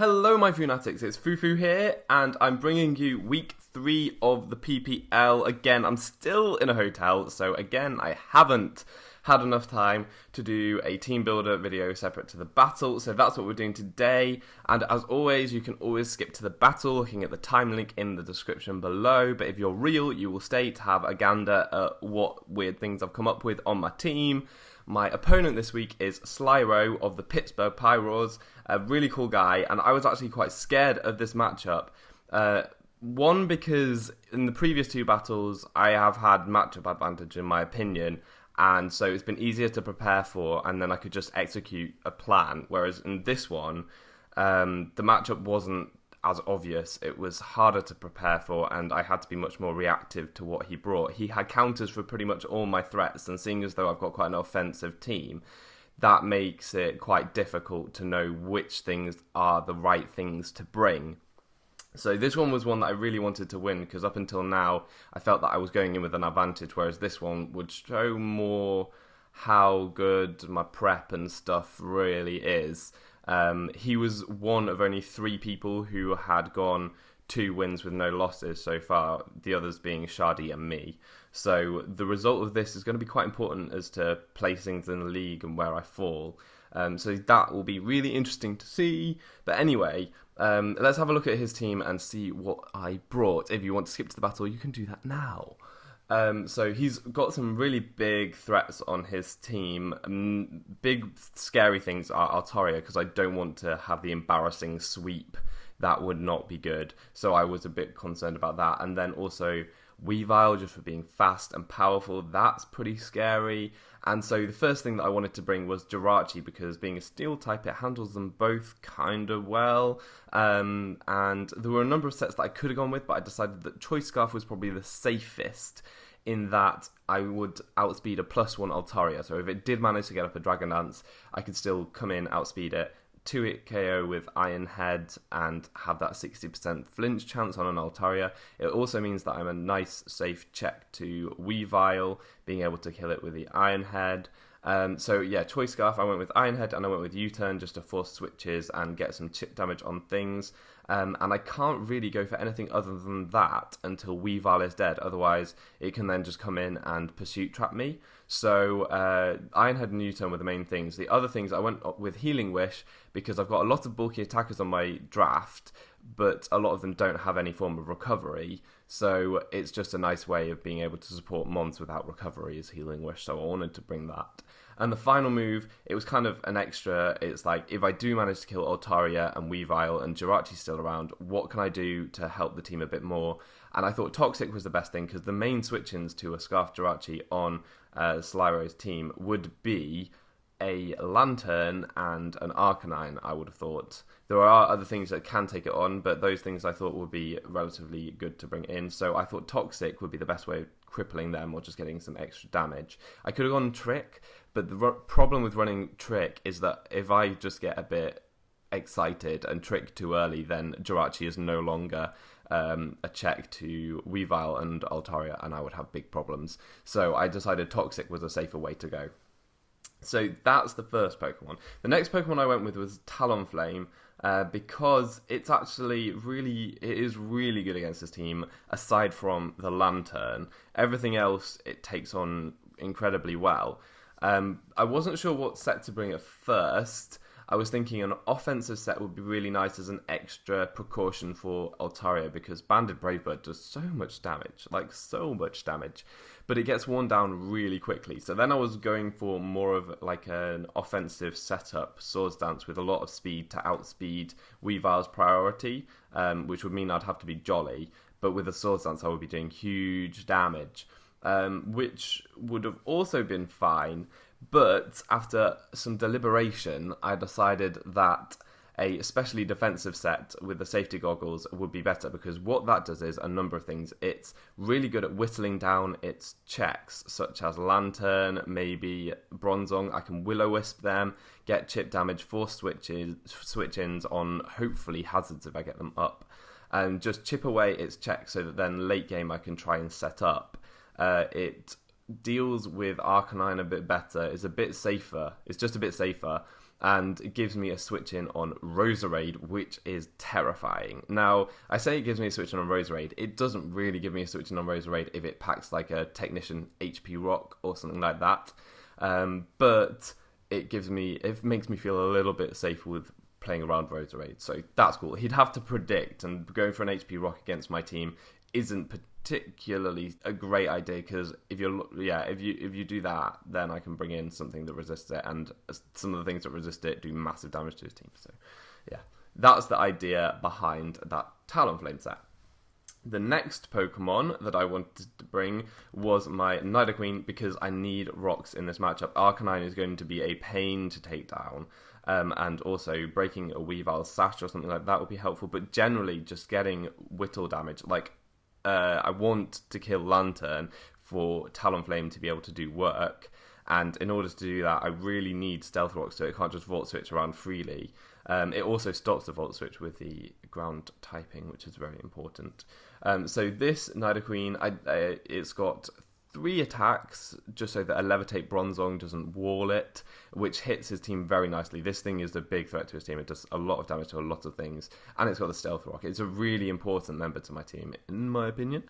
Hello my Funatics, it's Fufu here, and I'm bringing you week 3 of the PPL. Again, I'm still in a hotel, so again, I haven't had enough time to do a team builder video separate to the battle, so that's what we're doing today. And as always, you can always skip to the battle, looking at the time link in the description below, but if you're real, you will stay to have a gander at what weird things I've come up with on my team. My opponent this week is Slyro of the Pittsburgh Pyroars, a really cool guy, and I was actually quite scared of this matchup. One, because in the previous 2 battles, I have had matchup advantage in my opinion, and so it's been easier to prepare for, and then I could just execute a plan, whereas in this one, the matchup wasn't as obvious. It was harder to prepare for, and I had to be much more reactive to what he brought. He had counters for pretty much all my threats, and seeing as though I've got quite an offensive team, that makes it quite difficult to know which things are the right things to bring. So this one was one that I really wanted to win, because up until now, I felt that I was going in with an advantage, whereas this one would show more how good my prep and stuff really is. He was one of only 3 people who had gone 2 wins with no losses so far, the others being Shadi and me. So the result of this is going to be quite important as to placings in the league and where I fall. So that will be really interesting to see. But anyway, let's have a look at his team and see what I brought. If you want to skip to the battle, you can do that now. So he's got some really big threats on his team. Big scary things are Altaria, because I don't want to have the embarrassing sweep. That would not be good. So I was a bit concerned about that. And then also Weavile, just for being fast and powerful. That's pretty scary. And so the first thing that I wanted to bring was Juancito, because being a steel type, it handles them both kind of well. And there were a number of sets that I could have gone with, but I decided that Choice Scarf was probably the safest, in that I would outspeed a +1 Altaria. So if it did manage to get up a Dragon Dance, I could still come in, outspeed it, 2-hit KO with Iron Head, and have that 60% flinch chance on an Altaria. It also means that I'm a nice, safe check to Weavile, being able to kill it with the Iron Head. So yeah, Choice Scarf, I went with Iron Head and I went with U-Turn just to force switches and get some chip damage on things. And I can't really go for anything other than that until Weavile is dead. Otherwise, it can then just come in and Pursuit Trap me. So Iron Head and U-Turn were the main things. The other things, I went with Healing Wish because I've got a lot of bulky attackers on my draft, but a lot of them don't have any form of recovery. So it's just a nice way of being able to support mons without recovery is Healing Wish. So I wanted to bring that. And the final move, it was kind of an extra. It's like, if I do manage to kill Altaria and Weavile and Juancito's still around, what can I do to help the team a bit more? And I thought Toxic was the best thing, because the main switch-ins to a Scarf Juancito on Slyro's team would be a Lantern and an Arcanine, I would have thought. There are other things that can take it on, but those things I thought would be relatively good to bring in. So I thought Toxic would be the best way of crippling them or just getting some extra damage. I could have gone Trick, but the problem with running Trick is that if I just get a bit excited and Trick too early, then Juancito is no longer a check to Weavile and Altaria, and I would have big problems. So I decided Toxic was a safer way to go. So that's the first Pokemon. The next Pokemon I went with was Talonflame, because it's actually it is really good against this team, aside from the Lantern. Everything else it takes on incredibly well. I wasn't sure what set to bring at first. I was thinking an offensive set would be really nice as an extra precaution for Altaria, because Banded Bravebird does so much damage, but it gets worn down really quickly. So then I was going for more of like an offensive setup, Swords Dance with a lot of speed to outspeed Weavile's priority, which would mean I'd have to be Jolly, but with a Swords Dance I would be doing huge damage, which would have also been fine. But after some deliberation, I decided that a especially defensive set with the safety goggles would be better, because what that does is a number of things. It's really good at whittling down its checks, such as Lantern, maybe Bronzong. I can Will-O-Wisp them, get chip damage, force switch-ins on hopefully hazards if I get them up, and just chip away its checks so that then late game I can try and set up. It deals with Arcanine a bit better, is a bit safer, it's just a bit safer, and it gives me a switch in on Roserade, which is terrifying. Now, I say it gives me a switch in on Roserade. It doesn't really give me a switch in on Roserade if it packs like a Technician HP Rock or something like that. But it makes me feel a little bit safer with playing around Roserade, so that's cool. He'd have to predict, and going for an HP Rock against my team isn't particularly a great idea, because if you do that, then I can bring in something that resists it, and some of the things that resist it do massive damage to his team. So yeah, that's the idea behind that Talonflame set. The next Pokemon that I wanted to bring was my Nidoqueen, because I need rocks in this matchup. Arcanine is going to be a pain to take down, and also breaking a Weavile's Sash or something like that would be helpful, but generally just getting Whittle damage. Like, I want to kill Lantern for Talonflame to be able to do work, and in order to do that, I really need Stealth Rock, so it can't just Volt Switch around freely. It also stops the Volt Switch with the ground typing, which is very important. So this Nidoqueen, it's got 3 attacks, just so that a Levitate Bronzong doesn't wall it, which hits his team very nicely. This thing is a big threat to his team. It does a lot of damage to a lot of things, and it's got the Stealth Rock. It's a really important member to my team, in my opinion.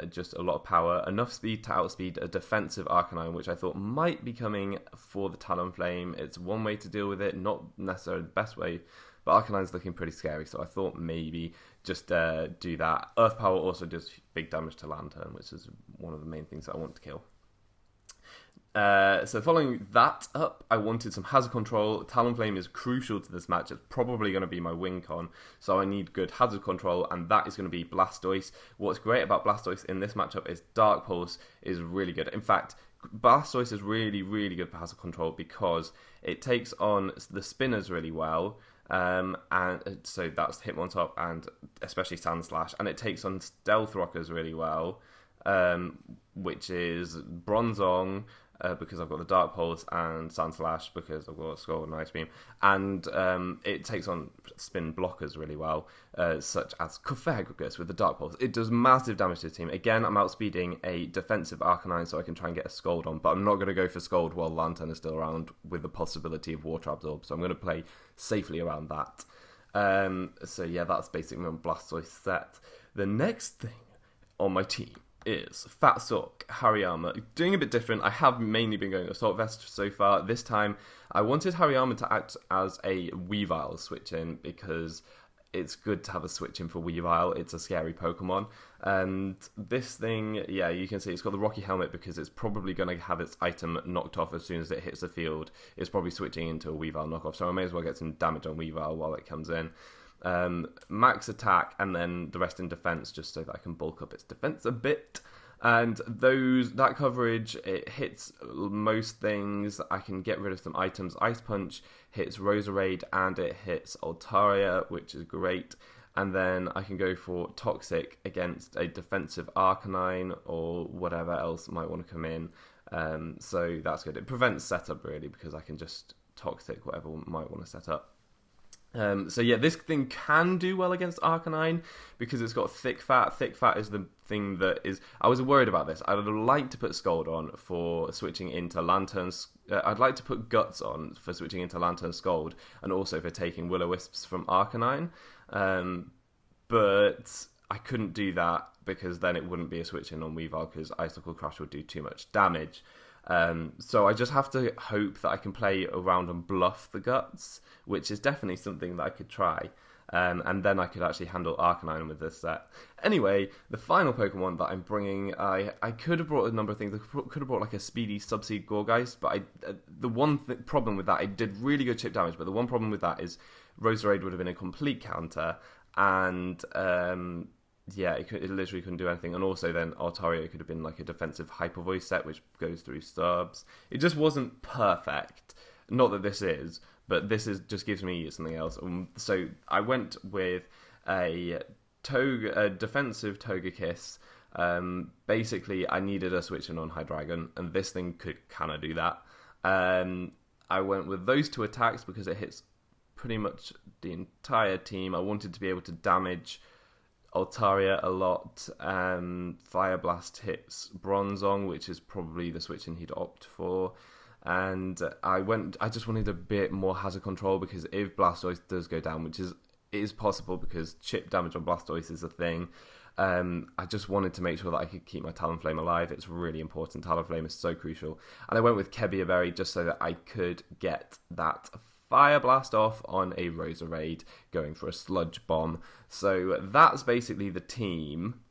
Just a lot of power, enough speed to outspeed a defensive Arcanine, which I thought might be coming for the Talonflame. It's one way to deal with it, not necessarily the best way, but Arcanine's looking pretty scary, so I thought maybe just do that. Earth Power also does big damage to Lantern, which is one of the main things that I want to kill. So following that up, I wanted some hazard control. Talonflame is crucial to this match. It's probably going to be my win con, so I need good hazard control, and that is going to be Blastoise. What's great about Blastoise in this matchup is Dark Pulse is really good. In fact, Blastoise is really, really good for hazard control because it takes on the spinners really well, and so that's Hitmontop and especially Sandslash, and it takes on Stealth Rockers really well, which is Bronzong, because I've got the Dark Pulse, and Sandslash because I've got Scald and Ice Beam, and it takes on spin blockers really well, such as Cofagrigus with the Dark Pulse. It does massive damage to the team. Again, I'm outspeeding a defensive Arcanine so I can try and get a Scald on, but I'm not going to go for Scald while Lantern is still around with the possibility of Water Absorb, so I'm going to play safely around that. So yeah, that's basically my Blastoise set. The next thing on my team is Fat Sock Hariyama. Doing a bit different. I have mainly been going Assault Vest so far. This time, I wanted Hariyama to act as a Weavile switch-in because it's good to have a switch-in for Weavile. It's a scary Pokemon. And this thing, yeah, you can see it's got the Rocky Helmet because it's probably going to have its item knocked off as soon as it hits the field. It's probably switching into a Weavile knockoff, so I may as well get some damage on Weavile while it comes in. Max attack and then the rest in defense, just so that I can bulk up its defense a bit. And that coverage, it hits most things. I can get rid of some items. Ice Punch hits Roserade and it hits Altaria, which is great. And then I can go for Toxic against a defensive Arcanine or whatever else might want to come in. So that's good. It prevents setup really, because I can just Toxic whatever might want to set up. So yeah, this thing can do well against Arcanine because it's got Thick Fat. Thick Fat is the thing that is... I was worried about this. I would like to put Scald on for switching into Lantern's... I'd like to put Guts on for switching into Lantern Scald, and also for taking Will-O-Wisps from Arcanine. But I couldn't do that because then it wouldn't be a switch in on Weavile because Icicle Crash would do too much damage. So I just have to hope that I can play around and bluff the Guts, which is definitely something that I could try. And then I could actually handle Arcanine with this set. Anyway, the final Pokemon that I'm bringing, I could have brought a number of things. I could have brought like a speedy Subseed Gourgeist, but the one problem with that, it did really good chip damage, but the one problem with that is Roserade would have been a complete counter, and... yeah, it literally couldn't do anything. And also then Altaria could have been like a defensive Hyper Voice set, which goes through subs. It just wasn't perfect. Not that this is, but this just gives me something else. So I went with a defensive Togekiss. Basically, I needed a switch in on Hydreigon, and this thing could kind of do that. I went with those 2 attacks because it hits pretty much the entire team. I wanted to be able to damage Altaria a lot. Fire Blast hits Bronzong, which is probably the switch-in he'd opt for. and I just wanted a bit more hazard control, because if Blastoise does go down, which is possible because chip damage on Blastoise is a thing, I just wanted to make sure that I could keep my Talonflame alive. It's really important. Talonflame is so crucial. And I went with Kebiaberry just so that I could get that Fire Blast off on a Roserade, going for a Sludge Bomb. So that's basically the team.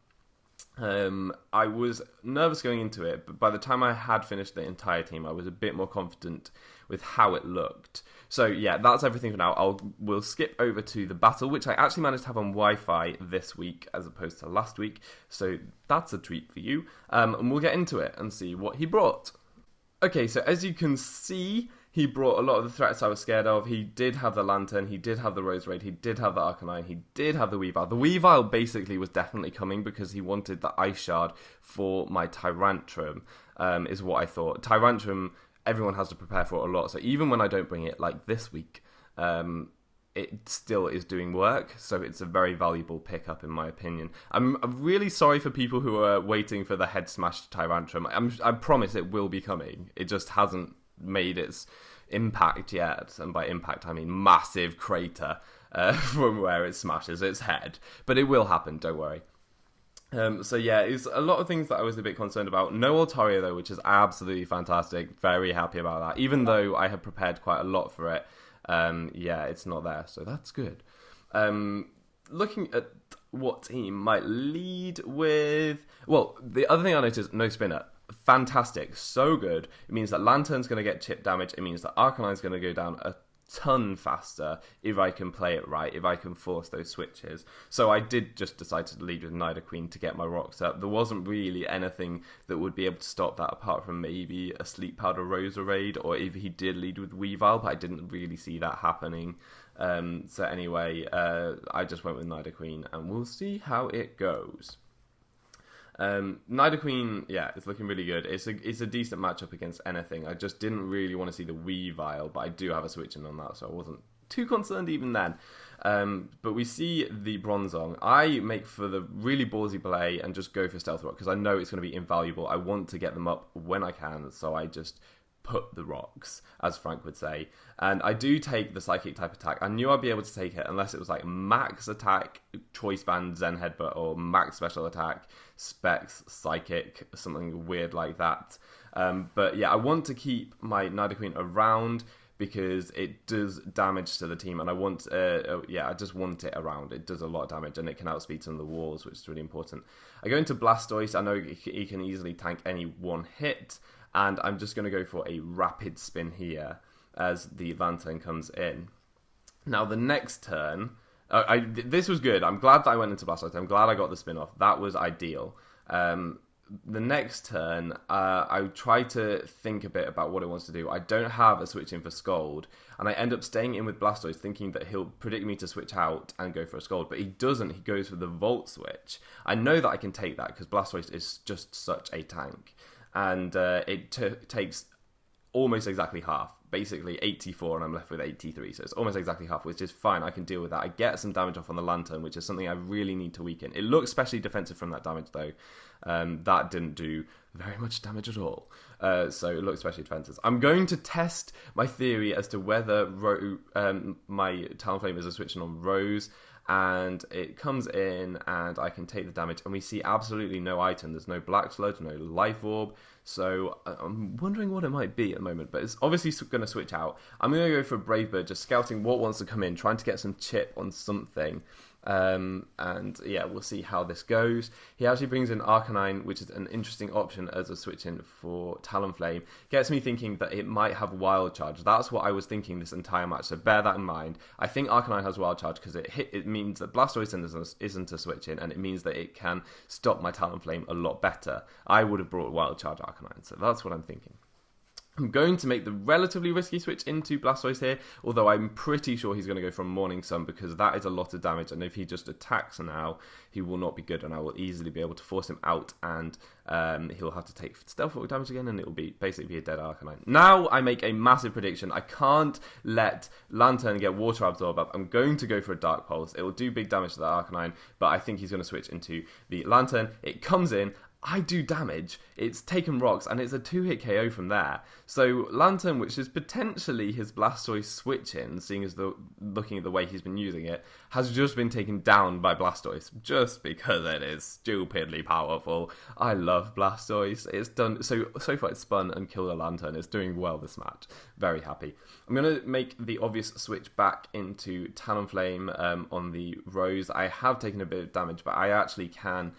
I was nervous going into it, but by the time I had finished the entire team, I was a bit more confident with how it looked. So yeah, that's everything for now. We'll skip over to the battle, which I actually managed to have on Wi-Fi this week as opposed to last week. So that's a treat for you. And we'll get into it and see what he brought. Okay, so as you can see, he brought a lot of the threats I was scared of. He did have the Lantern, he did have the Roserade, he did have the Arcanine, he did have the Weavile. The Weavile basically was definitely coming because he wanted the Ice Shard for my Tyrantrum, is what I thought. Tyrantrum, everyone has to prepare for it a lot, so even when I don't bring it, like this week, it still is doing work, so it's a very valuable pickup in my opinion. I'm really sorry for people who are waiting for the Head Smash Tyrantrum. I promise it will be coming. It just hasn't made its impact yet, and by impact I mean massive crater from where it smashes its head, but it will happen, don't worry. So yeah, it's a lot of things that I was a bit concerned about. No Altaria though, which is absolutely fantastic. Very happy about that, even though I had prepared quite a lot for it. Yeah, it's not there, so that's good. Looking at what team might lead with, well, the other thing I noticed, no Spinner. Fantastic, so good. It means that Lantern's going to get chip damage. It means that Arcanine's going to go down a ton faster if I can play it right, if I can force those switches. So I did just decide to lead with Nidoqueen to get my rocks up. There wasn't really anything that would be able to stop that apart from maybe a Sleep Powder Roserade, or if he did lead with Weavile, but I didn't really see that happening. So anyway, I just went with Nidoqueen, and we'll see how it goes. Nidoqueen, yeah, it's looking really good. It's a decent matchup against anything. I just didn't really want to see the Weavile, but I do have a switch in on that, so I wasn't too concerned even then. But we see the Bronzong. I make for the really ballsy play and just go for Stealth Rock because I know it's going to be invaluable. I want to get them up when I can, so I just put the rocks, as Frank would say. And I do take the Psychic type attack. I knew I'd be able to take it unless it was like max attack, Choice Band, Zen Headbutt, or max special attack, Specs, Psychic, something weird like that. But yeah, I want to keep my Nidoqueen around because it does damage to the team, and I want, I just want it around. It does a lot of damage, and it can outspeed some of the walls, which is really important. I go into Blastoise. I know he can easily tank any one hit, and I'm just going to go for a rapid spin here as the Lantern comes in. Now, the next turn, this was good. I'm glad that I went into Blastoise. I'm glad I got the spin off. That was ideal. The next turn, I try to think a bit about what it wants to do. I don't have a switch in for Scald, and I end up staying in with Blastoise thinking that he'll predict me to switch out and go for a Scald, but he doesn't. He goes for the Volt switch. I know that I can take that because Blastoise is just such a tank, and it takes almost exactly half. Basically 84 and I'm left with 83, so it's almost exactly half, which is fine. I can deal with that. I get some damage off on the Lantern, which is something I really need to weaken. It looks especially defensive from that damage though. That didn't do very much damage at all, so it looks especially defensive. I'm going to test my theory as to whether my Talonflame is a switching on Rose, and it comes in and I can take the damage, and we see absolutely no item. There's no Black Sludge, no Life Orb, so I'm wondering what it might be at the moment, but it's obviously going to switch out. I'm going to go for Brave Bird, just scouting what wants to come in, trying to get some chip on something. And yeah, we'll see how this goes. He actually brings in Arcanine, which is an interesting option as a switch in for Talonflame. Gets me thinking that it might have Wild Charge. That's what I was thinking this entire match, so bear that in mind. I think Arcanine has Wild Charge because it means that Blastoise isn't a switch in, and it means that it can stop my Talonflame a lot better. I would have brought Wild Charge Arcanine, so that's what I'm thinking. I'm going to make the relatively risky switch into Blastoise here, although I'm pretty sure he's going to go from Morning Sun because that is a lot of damage, and if he just attacks now, he will not be good, and I will easily be able to force him out, and he'll have to take Stealth Rock damage again, and it will basically be a dead Arcanine. Now I make a massive prediction. I can't let Lantern get Water Absorb up. I'm going to go for a Dark Pulse. It will do big damage to the Arcanine, but I think he's going to switch into the Lantern. It comes in. I do damage, it's taken rocks, and it's a 2-hit KO from there. So Lantern, which is potentially his Blastoise switch-in, seeing as looking at the way he's been using it, has just been taken down by Blastoise, just because it is stupidly powerful. I love Blastoise. It's done so far. It's spun and killed a Lantern. It's doing well this match. Very happy. I'm going to make the obvious switch back into Talonflame on the Rose. I have taken a bit of damage, but I actually can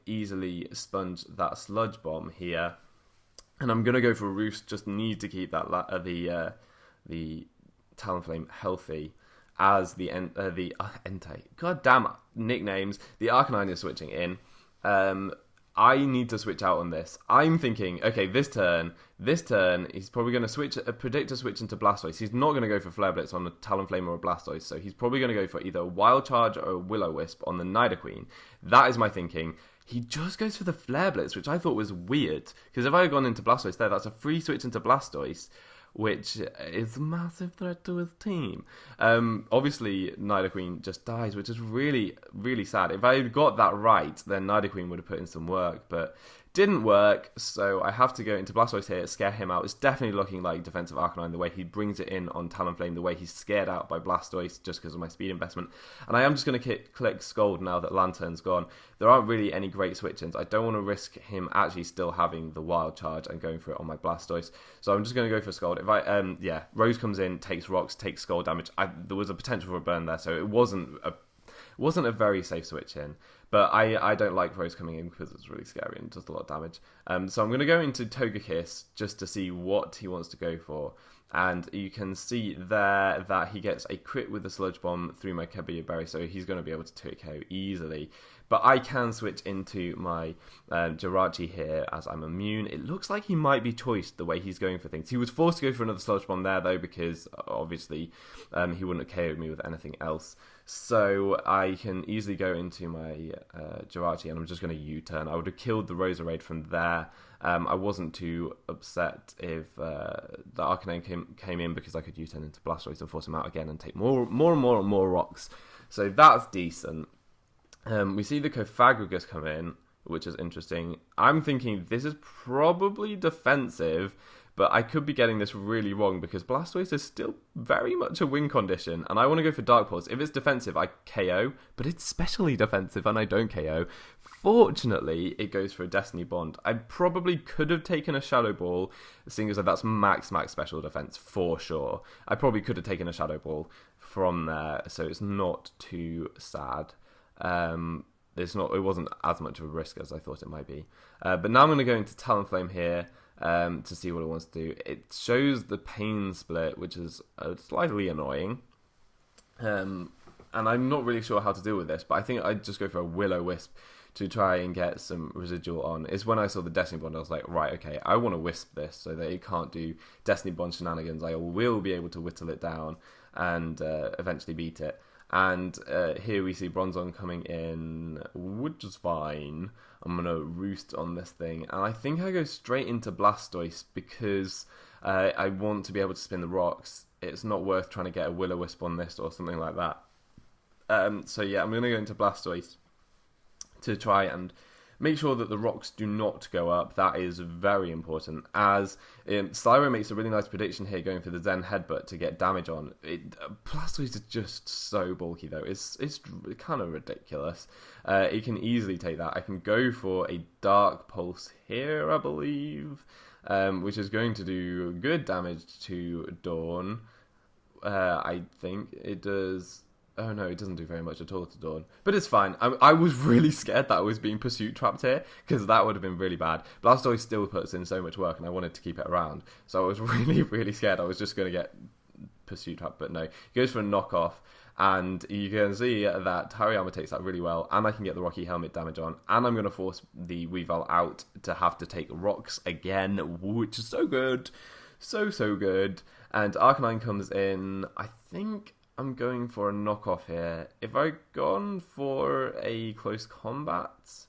easily sponge that Sludge Bomb here, and I'm gonna go for Roost. Just need to keep that the Talonflame healthy as the Entei. God damn nicknames. The Arcanine is switching in. I need to switch out on this. I'm thinking, okay, this turn, he's probably going to predict a switch into Blastoise. He's not going to go for Flare Blitz on a Talonflame or a Blastoise, so he's probably going to go for either a Wild Charge or a Will-O-Wisp on the Nidoqueen. That is my thinking. He just goes for the Flare Blitz, which I thought was weird, because if I had gone into Blastoise there, that's a free switch into Blastoise, which is a massive threat to his team. Obviously, Nidoqueen just dies, which is really, really sad. If I had got that right, then Nidoqueen would have put in some work, but didn't work, so I have to go into Blastoise here, scare him out. It's definitely looking like defensive Arcanine, the way he brings it in on Talonflame, the way he's scared out by Blastoise just because of my speed investment. And I am just going to click Scald now that Lantern's gone. There aren't really any great switch-ins. I don't want to risk him actually still having the Wild Charge and going for it on my Blastoise. So I'm just going to go for Scald. If I, Rose comes in, takes rocks, takes Scald damage. There was a potential for a burn there, so it wasn't a very safe switch in, but I don't like Rose coming in because it's really scary and does a lot of damage. So I'm going to go into Togekiss just to see what he wants to go for, and you can see there that he gets a crit with the Sludge Bomb through my Kabuya Berry, so he's going to be able to 2-hit KO easily. But I can switch into my Jirachi here as I'm immune. It looks like he might be choiced the way he's going for things. He was forced to go for another Sludge Bomb there, though, because obviously he wouldn't have KO'd me with anything else. So I can easily go into my Jirachi, and I'm just going to U-turn. I would have killed the Roserade from there. I wasn't too upset if the Arcanine came in, because I could U-turn into Blastoise and force him out again and take more rocks. So that's decent. We see the Cofagrigus come in, which is interesting. I'm thinking this is probably defensive, but I could be getting this really wrong because Blastoise is still very much a win condition, and I want to go for Dark Pulse. If it's defensive, I KO, but it's specially defensive and I don't KO. Fortunately, it goes for a Destiny Bond. I probably could have taken a Shadow Ball, seeing as though that's max special defense for sure. I probably could have taken a Shadow Ball from there, so it's not too sad. It wasn't as much of a risk as I thought it might be. But now I'm going to go into Talonflame here to see what it wants to do. It shows the pain split, which is slightly annoying. And I'm not really sure how to deal with this, but I think I'd just go for a Will-O-Wisp to try and get some residual on. Is when I saw the Destiny Bond, I was like, right, okay, I want to Wisp this so that it can't do Destiny Bond shenanigans. I will be able to whittle it down and eventually beat it. And here we see Bronzong coming in, which is fine. I'm going to Roost on this thing. And I think I go straight into Blastoise because I want to be able to spin the rocks. It's not worth trying to get a Will-O-Wisp on this or something like that. So yeah, I'm going to go into Blastoise to try and make sure that the rocks do not go up. That is very important, as Slyro makes a really nice prediction here going for the Zen Headbutt to get damage on. Blastoise is just so bulky though, it's kind of ridiculous. It can easily take that. I can go for a Dark Pulse here, I believe, which is going to do good damage to Dawn. I think it does. Oh no, it doesn't do very much at all to Dawn. But it's fine. I was really scared that I was being pursuit trapped here, because that would have been really bad. Blastoise still puts in so much work, and I wanted to keep it around. So I was really, really scared I was just going to get pursuit trapped. But no, he goes for a knockoff, and you can see that Hariyama takes that really well, and I can get the Rocky Helmet damage on, and I'm going to force the Weavile out to have to take rocks again, which is so good. So good. And Arcanine comes in, I think I'm going for a knockoff here. If I'd gone for a close combat,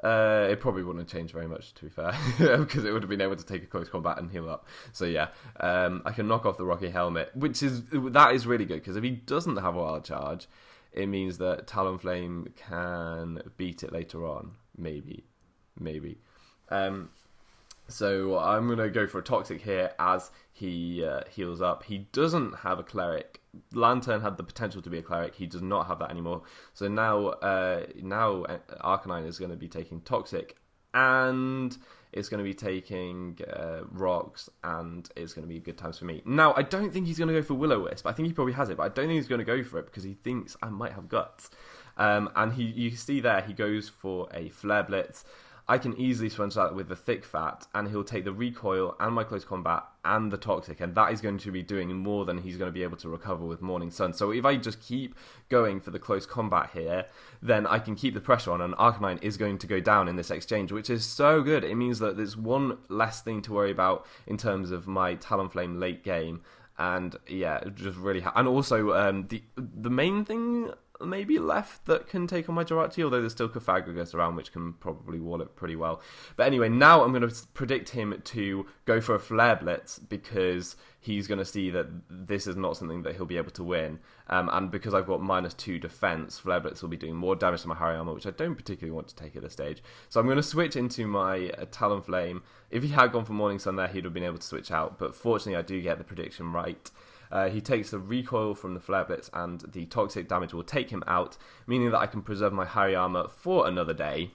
it probably wouldn't have changed very much, to be fair, because it would have been able to take a close combat and heal up. So yeah, I can knock off the Rocky Helmet, that is really good, because if he doesn't have a Wild Charge, it means that Talonflame can beat it later on. Maybe. maybe. So I'm going to go for a Toxic here as he heals up. He doesn't have a Cleric. Lantern had the potential to be a Cleric. He does not have that anymore. So now Arcanine is going to be taking Toxic, and it's going to be taking Rocks, and it's going to be good times for me. Now, I don't think he's going to go for Will-O-Wisp. I think he probably has it, but I don't think he's going to go for it because he thinks I might have Guts. And you see there, he goes for a Flare Blitz. I can easily sponge that with the Thick Fat, and he'll take the Recoil and my Close Combat and the Toxic, and that is going to be doing more than he's going to be able to recover with Morning Sun. So if I just keep going for the Close Combat here, then I can keep the pressure on, and Arcanine is going to go down in this exchange, which is so good. It means that there's one less thing to worry about in terms of my Talonflame late game, and yeah, just really... and also, the main thing maybe left that can take on my Jirachi, although there's still Cofagrigus around, which can probably wall it pretty well. But anyway, now I'm going to predict him to go for a Flare Blitz, because he's going to see that this is not something that he'll be able to win. And because I've got -2 defense, Flare Blitz will be doing more damage to my Hariyama, which I don't particularly want to take at this stage. So I'm going to switch into my Talonflame. If he had gone for Morning Sun there, he'd have been able to switch out, but fortunately I do get the prediction right. He takes the Recoil from the Flare Blitz, and the Toxic damage will take him out, meaning that I can preserve my Hariyama for another day.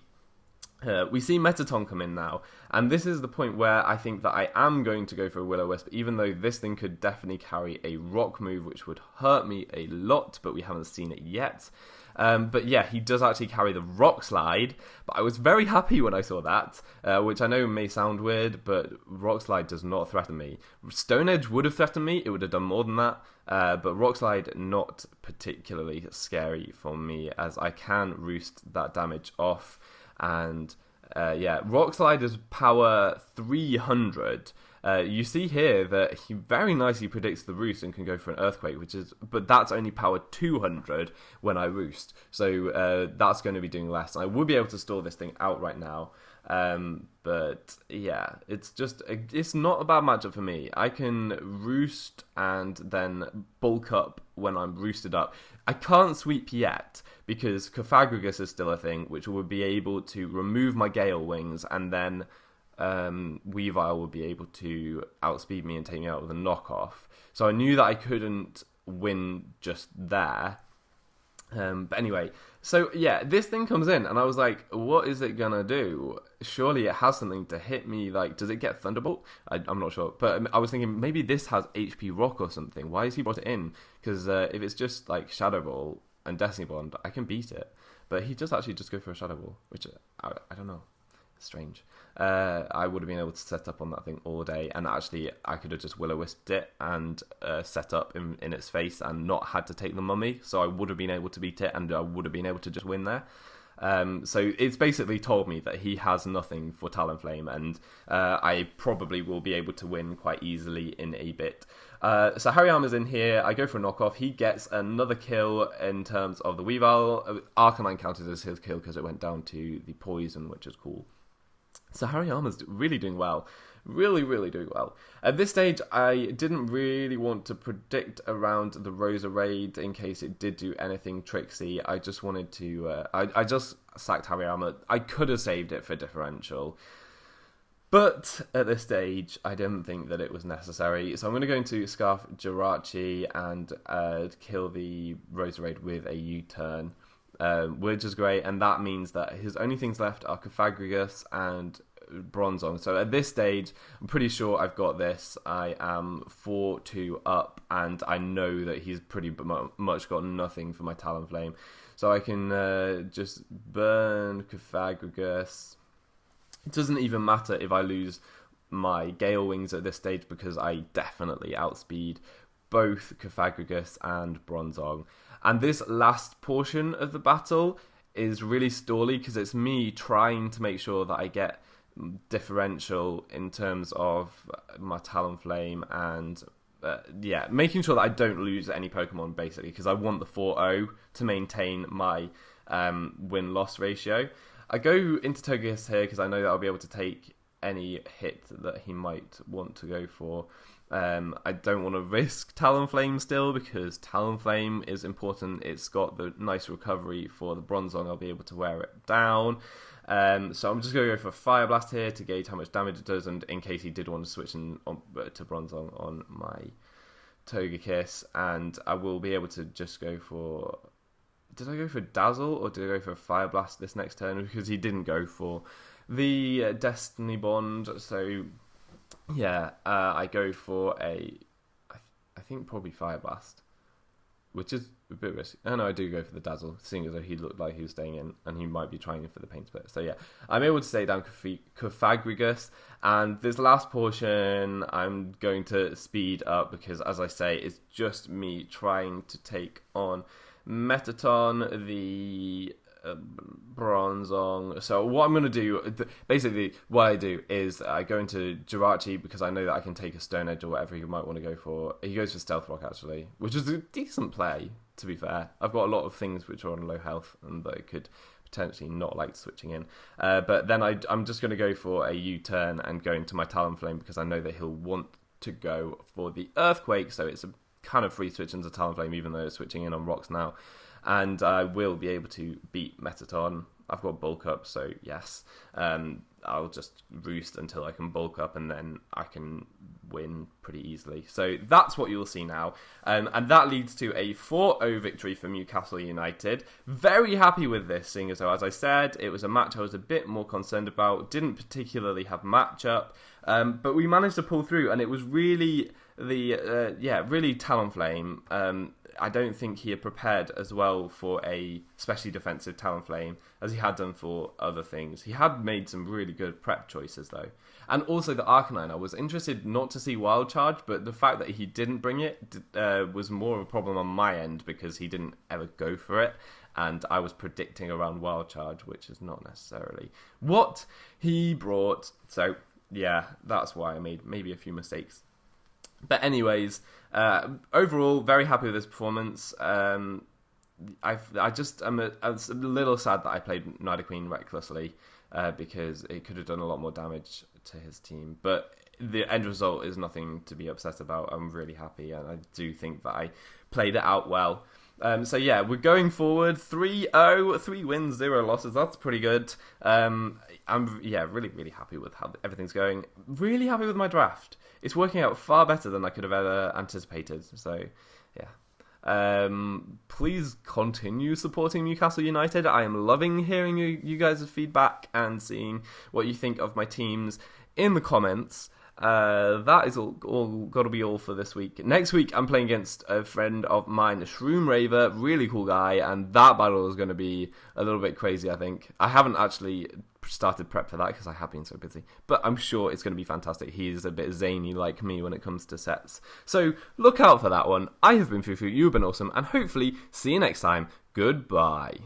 We see Metaton come in now, and this is the point where I think that I am going to go for a Will-O-Wisp, even though this thing could definitely carry a Rock move, which would hurt me a lot, but we haven't seen it yet. But yeah, he does actually carry the Rock Slide, but I was very happy when I saw that, which I know may sound weird, but Rock Slide does not threaten me. Stone Edge would have threatened me, it would have done more than that, but Rock Slide not particularly scary for me, as I can roost that damage off, and yeah, Rock Slide is power 300. You see here that he very nicely predicts the roost and can go for an Earthquake, but that's only power 200 when I roost. So that's going to be doing less. I would be able to store this thing out right now. But yeah, it's not a bad matchup for me. I can roost and then bulk up when I'm roosted up. I can't sweep yet because Cofagrigus is still a thing, which would be able to remove my Gale Wings, and then Weavile would be able to outspeed me and take me out with a knockoff. So I knew that I couldn't win just there. But anyway, so yeah, this thing comes in, and I was like, what is it gonna do? Surely it has something to hit me. Like, does it get Thunderbolt? I'm not sure. But I was thinking, maybe this has HP Rock or something. Why has he brought it in? Because if it's just like Shadow Ball and Destiny Bond, I can beat it. But he does actually just go for a Shadow Ball, which I don't know. Strange. I would have been able to set up on that thing all day, and actually I could have just Will-O-Wisped it and set up in its face and not had to take the Mummy, so I would have been able to beat it, and I would have been able to just win there. So it's basically told me that he has nothing for Talonflame, and I probably will be able to win quite easily in a bit. So Hariyama's in here, I go for a knockoff, he gets another kill in terms of the Weavile. Arcanine counted as his kill because it went down to the poison, which is cool. So Hariyama's really doing well. Really, really doing well. At this stage, I didn't really want to predict around the Rosa Raid in case it did do anything tricksy. I just wanted to... I just sacked Hariyama. I could have saved it for differential. But at this stage, I didn't think that it was necessary. So I'm going to go into Scarf Jirachi and kill the Rosa Raid with a U-turn. Which is great, and that means that his only things left are Cofagrigus and Bronzong. So at this stage, I'm pretty sure I've got this. I am 4-2 up, and I know that he's pretty much got nothing for my Talonflame. So I can just burn Cofagrigus. It doesn't even matter if I lose my Gale Wings at this stage, because I definitely outspeed both Cofagrigus and Bronzong. And this last portion of the battle is really stally because it's me trying to make sure that I get differential in terms of my Talonflame and yeah, making sure that I don't lose any Pokemon basically, because I want the 4-0 to maintain my win-loss ratio. I go into Togekiss here because I know that I'll be able to take any hit that he might want to go for. I don't want to risk Talonflame still, because Talonflame is important. It's got the nice recovery for the Bronzong. I'll be able to wear it down. So I'm just going to go for Fire Blast here to gauge how much damage it does, and in case he did want to switch to Bronzong on my Togekiss, and I will be able to just go for... Did I go for Dazzle, or did I go for Fire Blast this next turn? Because he didn't go for the Destiny Bond, so yeah, I go for I think probably Fire Blast, which is a bit risky. Oh no, I do go for the Dazzle, seeing as though he looked like he was staying in, and he might be trying for the Pain Split. So yeah, I'm able to stay down Cofagrigus, and this last portion I'm going to speed up, because as I say, it's just me trying to take on Metaton, the Bronzong. So what I'm going to do, basically what I do is I go into Jirachi, because I know that I can take a Stone Edge or whatever he might want to go for. He goes for Stealth Rock actually, which is a decent play, to be fair. I've got a lot of things which are on low health and that I could potentially not like switching in. But then I'm just going to go for a U-turn and go into my Talonflame, because I know that he'll want to go for the Earthquake, so it's a kind of free switch into Talonflame, even though it's switching in on rocks now. And I will be able to beat Metaton. I've got bulk up, so yes. I'll just roost until I can bulk up, and then I can win pretty easily. So that's what you'll see now. And that leads to a 4-0 victory for Mewcastle United. Very happy with this, seeing as though, as I said, it was a match I was a bit more concerned about. Didn't particularly have matchup, but we managed to pull through, and it was really really Talonflame. I don't think he had prepared as well for a specially defensive Talonflame as he had done for other things. He had made some really good prep choices though. And also the Arcanine, I was interested not to see Wild Charge, but the fact that he didn't bring it was more of a problem on my end, because he didn't ever go for it. And I was predicting around Wild Charge, which is not necessarily what he brought. So yeah, that's why I made maybe a few mistakes. But anyways, overall, very happy with this performance. I'm a little sad that I played Nidoqueen recklessly, because it could have done a lot more damage to his team. But the end result is nothing to be upset about. I'm really happy, and I do think that I played it out well. So yeah, we're going forward 3-0, 3 wins, 0 losses. That's pretty good. I'm really happy with how everything's going. Really happy with my draft. It's working out far better than I could have ever anticipated. So yeah, please continue supporting Newcastle United. I am loving hearing you guys' feedback and seeing what you think of my teams in the comments. That is all got to be all for this week. Next week I'm playing against a friend of mine, Shroom Raver, really cool guy, and that battle is going to be a little bit crazy. I think I haven't actually started prep for that because I have been so busy, but I'm sure it's going to be fantastic. He's a bit zany like me when it comes to sets, so look out for that one. I have been Foofootoo, you've been awesome, and hopefully see you next time. Goodbye.